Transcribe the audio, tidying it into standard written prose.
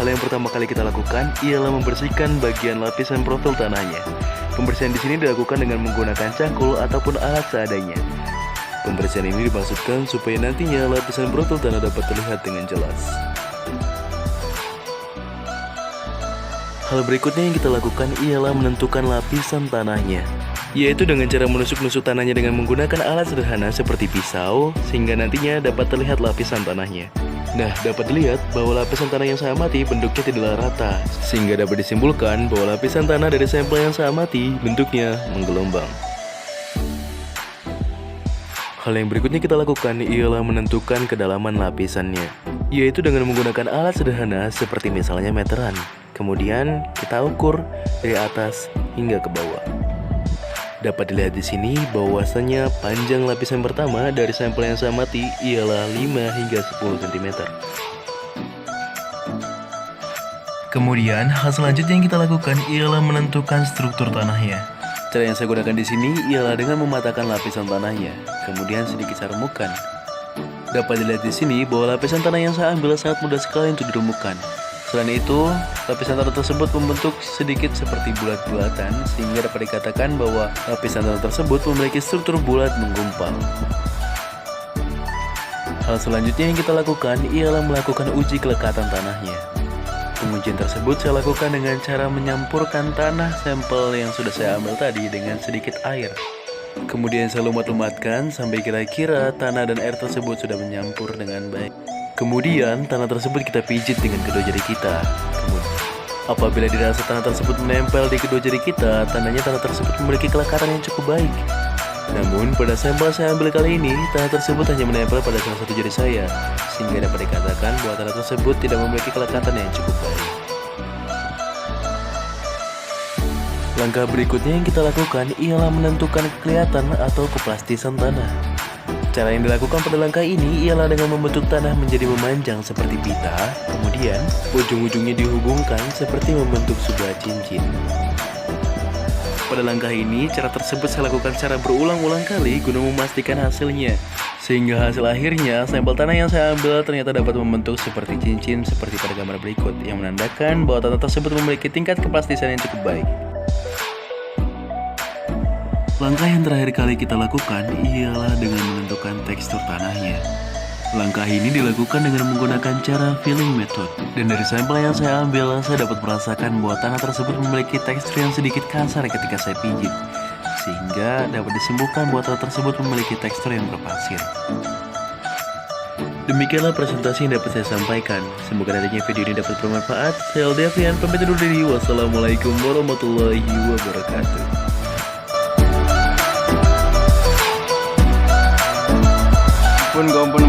Hal yang pertama kali kita lakukan ialah membersihkan bagian lapisan profil tanahnya. Pembersihan di sini dilakukan dengan menggunakan cangkul ataupun alat seadanya. Pembersihan ini dimaksudkan supaya nantinya lapisan profil tanah dapat terlihat dengan jelas. Hal berikutnya yang kita lakukan ialah menentukan lapisan tanahnya, yaitu dengan cara menusuk-nusuk tanahnya dengan menggunakan alat sederhana seperti pisau, sehingga nantinya dapat terlihat lapisan tanahnya. Nah, dapat dilihat bahwa lapisan tanah yang saya amati bentuknya tidaklah rata, sehingga dapat disimpulkan bahwa lapisan tanah dari sampel yang saya amati bentuknya menggelombang. Hal yang berikutnya kita lakukan ialah menentukan kedalaman lapisannya, yaitu dengan menggunakan alat sederhana seperti misalnya meteran. Kemudian kita ukur dari atas hingga ke bawah. Dapat dilihat di sini bahwasanya panjang lapisan pertama dari sampel yang saya amati ialah 5 hingga 10 cm. Kemudian hal selanjutnya yang kita lakukan ialah menentukan struktur tanahnya. Cara yang saya gunakan di sini ialah dengan mematahkan lapisan tanahnya, kemudian sedikit saya remukkan. Dapat dilihat di sini bahwa lapisan tanah yang saya ambil sangat mudah sekali untuk diremukkan. Selain itu, lapisan tanah tersebut membentuk sedikit seperti bulat-bulatan, sehingga dapat dikatakan bahwa lapisan tanah tersebut memiliki struktur bulat menggumpal. Hal selanjutnya yang kita lakukan ialah melakukan uji kelekatan tanahnya. Pengujian tersebut saya lakukan dengan cara menyampurkan tanah sampel yang sudah saya ambil tadi dengan sedikit air. Kemudian saya lumat-lumatkan sampai kira-kira tanah dan air tersebut sudah menyampur dengan baik. Kemudian tanah tersebut kita pijit dengan kedua jari kita. Apabila dirasa tanah tersebut menempel di kedua jari kita, tandanya tanah tersebut memiliki kelekatan yang cukup baik. Namun pada sampel saya ambil kali ini, tanah tersebut hanya menempel pada salah satu jari saya, sehingga dapat dikatakan bahwa tanah tersebut tidak memiliki kelekatan yang cukup baik. Langkah berikutnya yang kita lakukan ialah menentukan kelihatan atau keplastisan tanah. Cara yang dilakukan pada langkah ini ialah dengan membentuk tanah menjadi memanjang seperti pita, kemudian ujung-ujungnya dihubungkan seperti membentuk sebuah cincin. Pada langkah ini, cara tersebut saya lakukan secara berulang-ulang kali guna memastikan hasilnya. Sehingga hasil akhirnya, sampel tanah yang saya ambil ternyata dapat membentuk seperti cincin seperti pada gambar berikut, yang menandakan bahwa tanah tersebut memiliki tingkat keplastisan yang cukup baik. Langkah yang terakhir kali kita lakukan ialah dengan menentukan tekstur tanahnya. Langkah ini dilakukan dengan menggunakan cara filling method. Dan dari sampel yang saya ambil, saya dapat merasakan bahwa tanah tersebut memiliki tekstur yang sedikit kasar ketika saya pijit. Sehingga dapat disimpulkan bahwa tanah tersebut memiliki tekstur yang berpasir. Demikianlah presentasi yang dapat saya sampaikan. Semoga nantinya video ini dapat bermanfaat. Saya Aldevian, pamit undur diri. Wassalamualaikum warahmatullahi wabarakatuh. Pun kau pun